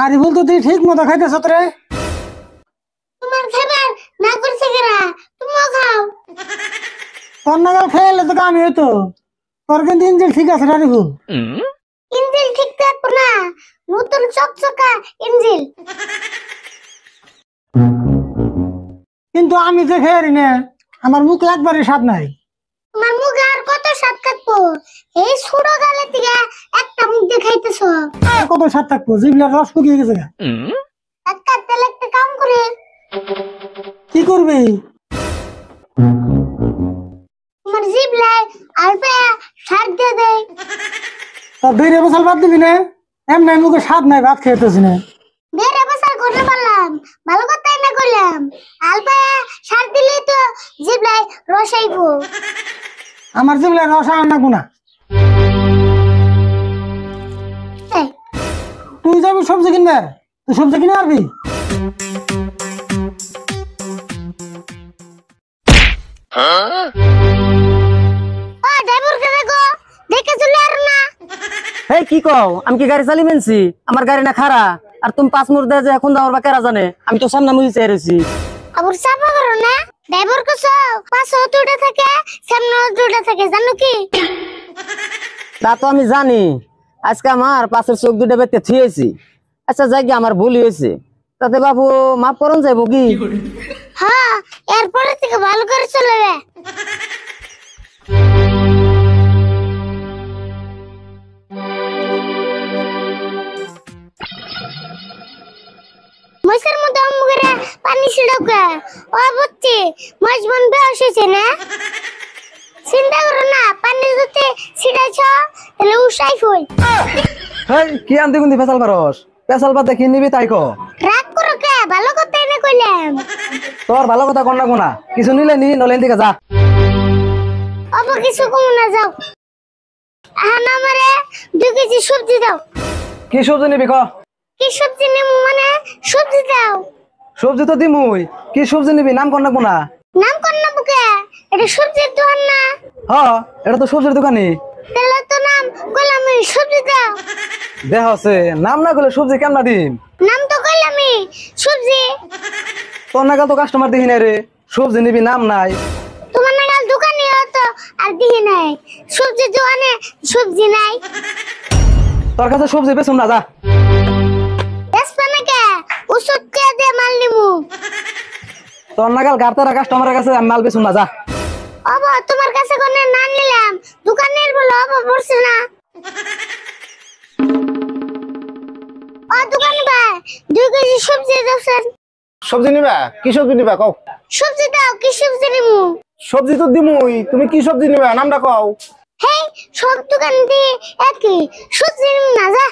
আরে বল তো তুই ঠিক মতো খাইতেছ রে। তোমার খাবার না করছে কেরা, তুমিও খাও। তোর নাগাল খেয়ে তো আমি হইতো। তোর কিন্তু ইঞ্জিল ঠিক আছে রে বল। ইঞ্জিল ঠিক থাকবো না, নতুন চকচকা ইঞ্জিল। কিন্তু আমি যে খেয়ে না, আমার মুখে একবারই স্বাদ নাই। তোমার মুখে আর কত স্বাদ থাকবো? এই ছোট গালে থেকে একটা মুখ দিয়ে খাইতেছ। কত স্বাদ থাকবো, জিভলার রস শুকিয়ে গেছে গা। একটা তেলে একটা কাম করে কি করবি? তোমার জিভলায় আলপে সার দিয়ে দেয়। তোর দুই বছর বাদ দিবি না? এমনি মুখে স্বাদ নাই, ভাত খেতেছি না। বেড়ে বছর করতে পারলাম, ভালো কথাই না করলাম। আলপে সার দিলেই তো জিভলায় রস আইবো। আমার জিভলার রস আনা গুনা। এই, তুই যাবি সবজি কিনবে, তুই সবজি কিনে পারবি? ও ড্রাইভার কে দেখো, দেখে চলে আর না। এই কি কও, আমি কি গাড়ি চালি মেনছি? আমার গাড়ি না খারা, আর তুমি 5 মুহূর্ত দেয় যে এখন দাও বা কেরা জানে, আমি তো সামনে মুই চাই রইছি। আবার চাপা করো না, ড্রাইভার কসো পাশে দুটো থাকে, সামনে দুটো থাকে, জানো কি? তা তো আমি জানি, আজকে আমার পাশের চোখ দুটো বেতে থুয়েছি। আচ্ছা যাই গিয়ে আমার ভুল হয়েছে, তাতে বাবু মাফ করন যাইবো কি? হ্যাঁ, এরপরে থেকে ভালো করে চলবে। মশার মধ্যে আমগুরে পানি ছিড়কে ও বুঝছি মাছ বন বেশ হয়েছে না। চিন্তা করো না, পানি যদি ছিড়াইছ তাহলে উসাই ফুল। হেই কি আনতে গুন্দি ফেসাল পারস? ফেসাল পাতে কি নিবি তাই কো। রাগ করো কে, ভালো কথা এনে কইলাম। তোর ভালো কথা কোন না কোনা, কিছু নিলে নি, নলেন দিকে যা। অব কিছু কম না, যাও। আহান আমারে 2 কেজি সবজি দাও। কি সবজি নিবি ক? কি সবজি নেব মানে? সবজি দাও। সবজি তো দিমুই, কি সবজি নিবি নাম কোন না কোনা? নাম কর না বুকে, এটা সবজির দোকান না। হ, এটা তো সবজির দোকানি। তাহলে তো নাম কইলাম, সবজি দাও। দেহ আছে, নাম না করলে সবজি কেমন দিম? নাম তো কইলাম সবজি। তোর নাগাল তো কাস্টমার দেখি নাই রে, সবজি নিবি নাম নাই। তোমার নাগাল দোকানে তো আর দিহি নাই, সবজি দোকানে সবজি নাই। তোর কাছে সবজি বেচুম না, যা। বেসবা না কে, ওষুধ কে দিয়ে মাল নিমু। তোর নাগাল গাড়তারা কাস্টমারের কাছে আমি মাল বেচুম না, যা। অব তোমার কাছে কোনে না নিলাম, দোকানের বলে অব পড়ছে না। ও দোকান ভাই, 2 কেজি সবজি দাও। সবজি নিবা? কি সবজি নিবা কও? সবজি দাও, কি সবজি নিমু? সবজি তো দিমুই, তুমি কি সবজি নিবা নামটা কও। হেই, সব দোকান দিয়ে একই সবজি নিমু না, যা।